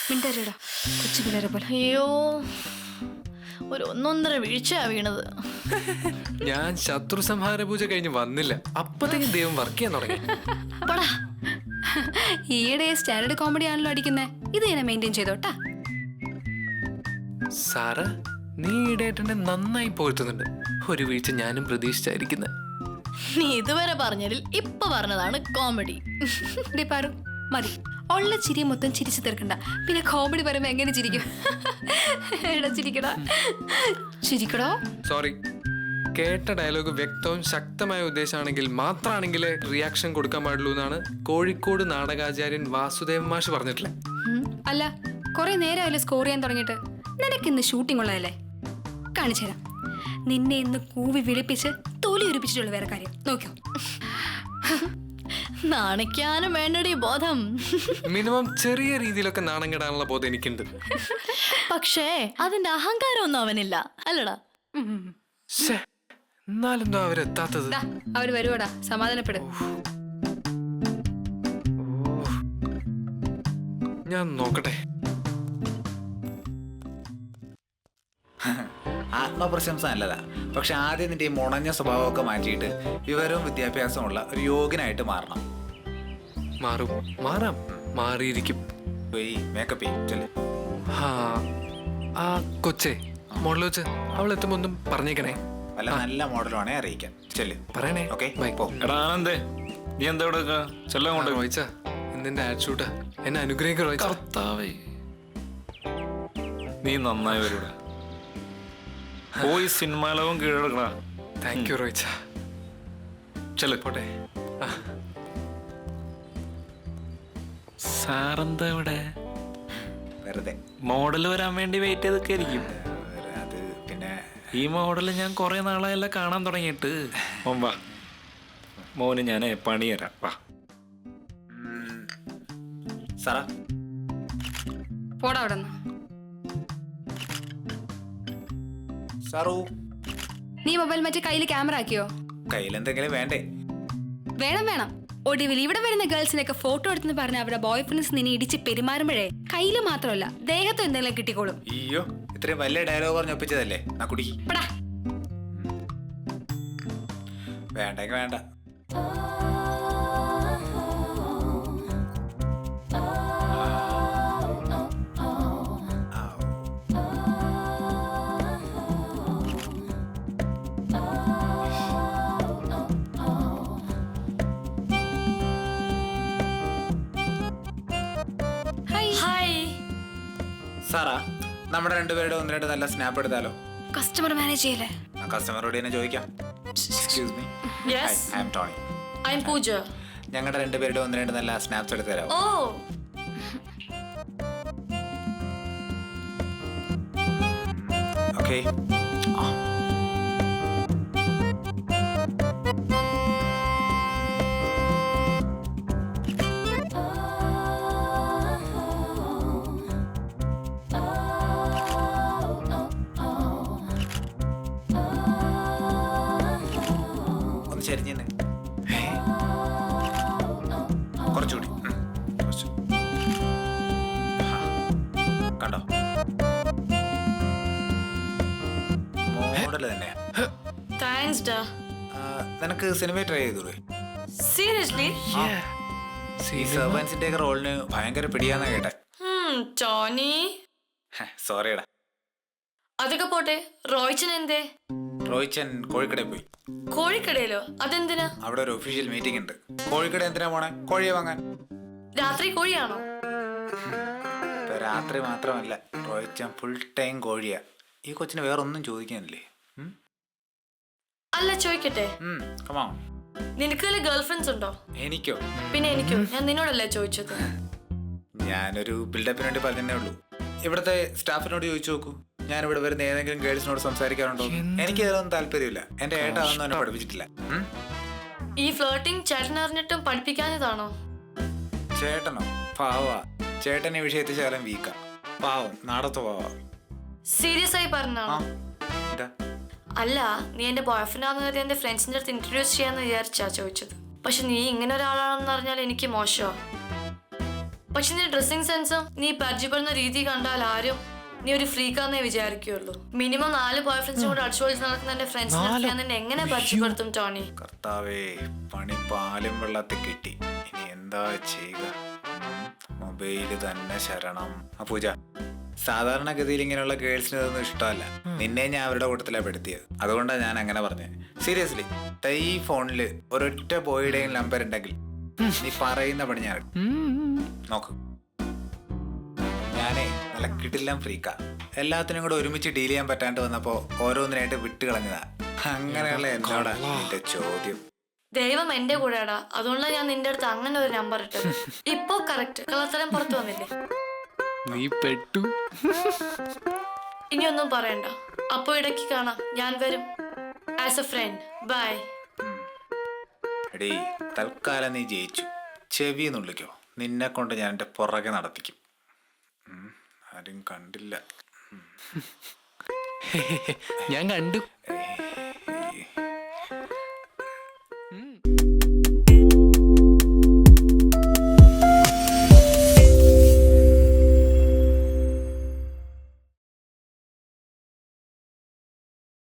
മിണ്ടല്ലേടാ കൊച്ചു പിള്ളേരെ പോലെ. അയ്യോ, ഒരു ഒന്നൊന്നര വീഴ്ചയാ വീണത്. ഞാൻ ശത്രു സംഹാര പൂജ കഴിഞ്ഞ് വന്നില്ല, അപ്പത്തേക്കും ദൈവം വർക്ക് ചെയ്യാൻ തുടങ്ങി. ഈയിടെ സ്റ്റാൻഡേർഡ് കോമഡി ആണല്ലോ അടിക്കുന്നേ, ഇത് ഞാൻ മെയിൻറ്റെയിൻ ചെയ്തോട്ടാ. സാറ, നീ ഈടായിട്ടെന്നെ നന്നായി പോഴ്ത്തുന്നുണ്ട്. ഒരു വീഴ്ച ഞാനും പ്രതീക്ഷിച്ചായിരിക്കുന്നത്. നീ ഇതുവരെ പറഞ്ഞതിൽ ഇപ്പൊ പറഞ്ഞതാണ് കോമഡി. പാറു മതി, ഉള്ള ചിരി മൊത്തം ചിരിച്ചു തീർക്കണ്ട. പിന്നെ കോമഡി പറയുമ്പോ എങ്ങനെ ചിരിക്കും? എടാ ചിരിക്കടാ, ചിരിക്കടാ. സോറി, കേട്ട ഡയലോഗ് വ്യക്തവും ശക്തമായ ഉദ്ദേശമാണെങ്കിൽ മാത്രമാണെങ്കിലേ റിയാക്ഷൻ കൊടുക്കാൻ പാടുള്ളൂ എന്നാണ് കോഴിക്കോട് നാടകാചാര്യൻ വാസുദേവൻ മാഷ് പറഞ്ഞിട്ടില്ലേ. അല്ല, കുറെ നേരമല്ലേ സ്കോർ ചെയ്യാൻ തുടങ്ങിയിട്ട്? നിനക്ക് ഇന്ന് ഷൂട്ടിംഗ് ഉള്ളതല്ലേ? കാണിച്ചു തരാം. നിന്നെ ഇന്ന് കൂവി വിളിപ്പിച്ച് തൊലി ഉരിപ്പിച്ചിട്ടുള്ള വേറെ കാര്യം നോക്കിയോ. നാണിക്കാനും വേണ്ടടി ബോധം. മിനിമം ചെറിയ രീതിയിലൊക്കെ നാണം കെടാനുള്ള ബോധം എനിക്കുണ്ട്. പക്ഷേ അതിന്റെ അഹങ്കാരം ഒന്നും അവനില്ല, അല്ലടാ? എന്നാലെന്തോ അവരെത്താത്തത്. അവര് വരുവാടാ, സമാധാനപ്പെടും. ഞാൻ നോക്കട്ടെ. ആത്മപ്രശംസ നല്ലതാ, പക്ഷെ ആദ്യം നിന്റെ ഈ മുണഞ്ഞ സ്വഭാവമൊക്കെ മാറ്റിയിട്ട് വിവരവും വിദ്യാഭ്യാസമുള്ള ഒരു യോഗ്യനായിട്ട് മാറണം. മാറാം, മാറിയിരിക്കും. പോയി മേക്കപ്പ് ചെയ്യും. ആ കൊച്ചേ, മോഡൽ വെച്ച് അവൾ എത്തുമ്പോ ഒന്നും പറഞ്ഞേക്കണേ. വല്ല നല്ല മോഡലാണേ അറിയിക്കാം. ചെല്ല് പറയണേ. ഓക്കെ, പോ. എടാ ആനന്ദേ, നീ എന്താ ഇവിടെ ചെല്ലങ്ങോട്ട് റോയിച്ച, ഇന്നെന്റെ ആഡ് ഷൂട്ടാ, എന്നെ അനുഗ്രഹിക്കുക റോയിച്ച. കർത്താവേ, നീ നന്നായി വരൂടാ. പോയി സിനിമാലോകം കീഴടക്കണ. Thank you റോയിച്ച. ചെല് പോട്ടെ. സാറെന്താ ഇവിടെ? വെറുതെ മോഡൽ വരാൻ വേണ്ടി വെയിറ്റ് ചെയ്തൊക്കെ ആയിരിക്കും. അത് പിന്നെ ഈ മോഡൽ ഞാൻ കുറെ നാളായല്ല കാണാൻ തുടങ്ങിയിട്ട്. വാ മോന് ഞാൻ പണി തരാം. വാ സാറാ, പോടാ അവിടെ നിന്ന്. സാറു, നീ മൊബൈൽ മറ്റേ കയ്യിൽ ക്യാമറ ആക്കിയോ? കയ്യിലെന്തെങ്കിലും വേണ്ടേ? വേണം. ഒടുവിൽ ഇവിടെ വരുന്ന ഗേൾസിനൊക്കെ ഫോട്ടോ എടുത്തെന്ന് പറഞ്ഞ അവരുടെ ബോയ് ഫ്രണ്ട്സ് നിന്നെ ഇടിച്ച് പെരുമാറുമ്പോഴേ കയ്യില് മാത്രമല്ല ദേഹത്തും എന്തെങ്കിലും കിട്ടിക്കോളും. അയ്യോ, ഇത്രയും വലിയ ഡയലോഗ് പറഞ്ഞ് ഒപ്പിച്ചതല്ലേ, നാ കുടിക്ക്. വേണ്ടെങ്കിൽ വേണ്ട. സാറാ, നമ്മുടെ രണ്ടുപേരുടെ ഒന്ന് രണ്ട് നല്ല സ്നാപ്പ് എടുത്താലോ? കസ്റ്റമർ മാനേജ് ചെയ്യല്ലേ? ആ കസ്റ്റമറോട് തന്നെ ചോദിക്കാം. Excuse me, I am Tony. I am Pooja. ഞങ്ങളുടെ രണ്ടുപേരുടെ ഒന്ന് രണ്ട് നല്ല സ്നാപ്സ് എടുത്ത് തരാമോ? Oh, okay. ചെരിഞ്ഞ് കുറച്ചുകൂടി കണ്ടോ? മോഡല് തന്നെ. താങ്ക്സ് ഡാ. നിനക്ക് സിനിമ ട്രൈ ചെയ്തൂടെ? സീരിയസ്ലി? ഈ സെർവൻസിന്റെ ഒക്കെ റോളിന് ഭയങ്കര പിടിയാന്നാ കേട്ടെ. ടോണി, സോറിയടാ. അതൊക്കെ പോട്ടെ, റോയ്ച്ചൻ എന്തേ? റോയിച്ചൻ കോഴിക്കടയിൽ പോയി. കോഴിക്കടയിലോ? അതെന്തിനാ? അവിടെ ഒരു ഒഫീഷ്യൽ മീറ്റിംഗ് ഉണ്ട്. കോഴിക്കട എന്തിനാ പോണേ? കോഴിയെ വാങ്ങാൻ. രാത്രി കോഴിയാണോ? രാത്രി മാത്രമല്ല, റോയിച്ചൻ ഫുൾ ടൈം കോഴിയാ. ഈ കൊച്ചിന് വേറെ ഒന്നും ചോദിക്കാനില്ലേ? അല്ല ചോദിക്കട്ടെ, നിനക്ക് വല്ല ഗേൾ ഫ്രണ്ട്സ് ഉണ്ടോ? എനിക്കോ? പിന്നെ എനിക്കോ? ഞാൻ നിന്നോടല്ലേ ചോദിച്ചത്. ഞാനൊരു ബിൽഡപ്പിന് വേണ്ടി പറഞ്ഞേ ഉള്ളൂ. ഇവിടുത്തെ സ്റ്റാഫിനോട് ചോദിച്ചു നോക്കൂ, ഞാൻ ഇവിടെ വരുന്ന ഏതെങ്കിലും ഗേൾസിനോട് സംസാരിക്കാറുണ്ടോ? എനിക്ക് ഇതിലൊന്നും താല്പര്യമില്ല. എന്റെ ഏട്ട അതൊന്നും എന്നെ പഠിപ്പിച്ചിട്ടില്ല. ഈ ഫ്ലേർട്ടിംഗ് ചേട്ടൻ അറിഞ്ഞിട്ടും പഠിപ്പിക്കാഞ്ഞതാണോ? ചേട്ടനോ? പാവാ. ചേട്ടൻ ഈ വിഷയത്തിൽ ശകലം വീക്കാ. പാവം, നാടത്ത് പാവാ. സീരിയസ് ആയി പറഞ്ഞാണോ? അല്ല, നീ എന്റെ ബോയ്ഫ്രണ്ട് ആണെന്ന് കരുതി എന്റെ ഫ്രണ്ട്സിന്റെ അടുത്ത് ഇൻട്രൊഡ്യൂസ് ചെയ്യാന്ന് വിചാരിച്ചാ ചോദിച്ചത്. പക്ഷെ നീ ഇങ്ങനെ ഒരാളാണെന്ന് അറിഞ്ഞാൽ എനിക്ക് മോശമാ. പക്ഷെ നീ ഡ്രസ്സിംഗ് സെൻസും നീ പരിചയപ്പെടുന്ന രീതി കണ്ടാൽ ആരും നീ ഒരു ഫ്രീക്കാന്നേ വിചാരിക്കുള്ളൂ. മിനിമം 4 ബോയ് ഫ്രണ്ട്സും കൂടെ അടിച്ചു പൊളിച്ച് നടക്കുന്ന എന്റെ ഫ്രണ്ട്സിനെ ഞാൻ നിന്നെ എങ്ങനെ പരിചയപ്പെടുത്തും ടോണി? കർത്താവേ, പണി പാലും വെള്ളത്തിൽ കിട്ടി. ഇനി എന്താ ചെയ്യുക? മൊബൈല് തന്നെ ശരണം. പൂജ, സാധാരണഗതിയിൽ ഇങ്ങനെയുള്ള ഗേൾസിന് ഇതൊന്നും ഇഷ്ടമല്ല. നിന്നെ ഞാൻ അവരുടെ കൂട്ടത്തിലാണ് പെടുത്തിയത്. അതുകൊണ്ടാണ് ഞാൻ അങ്ങനെ പറഞ്ഞത്. സീരിയസ്ലി, ഈ ഫോണിൽ ഒരൊറ്റ ബോയുടെയും നമ്പർ ഉണ്ടെങ്കിൽ നീ പറയുന്ന പണി ഞാൻ നോക്ക്. ഞാനേ നല്ല കിടിലം ഫ്രീക്കാ. എല്ലാത്തിനും കൂടെ ഒരുമിച്ച് ഡീൽ ചെയ്യാൻ പറ്റാണ്ട് വന്നപ്പോ ഓരോന്നിനായിട്ട് വിട്ട് കളഞ്ഞതാ. അങ്ങനെയുള്ള എന്നോടാ നിന്റെ ചോദ്യം. ദൈവം എന്റെ കൂടെയാടാ, അതുകൊണ്ടാണ് ഞാൻ നിന്റെ അടുത്ത് അങ്ങനെ ഒരു നമ്പർ ഇട്ടത്. ഇപ്പൊ കറക്റ്റ് കള്ളത്തരം പുറത്തു വന്നില്ലേ? നീ പെട്ടു. ഇനിയൊന്നും പറയണ്ട. അപ്പൊ ഇടയ്ക്ക് കാണാം, ഞാൻ വരും. As a friend. ബൈ. എടീ, തൽക്കാലം നീ ജയിച്ചു. ചെവി നുള്ളിക്കോ. നിന്നെ കൊണ്ട് ഞാൻ എൻ്റെ പുറകെ നടത്തിക്കും. ആരും കണ്ടില്ല. ഞാൻ കണ്ടു. ഏ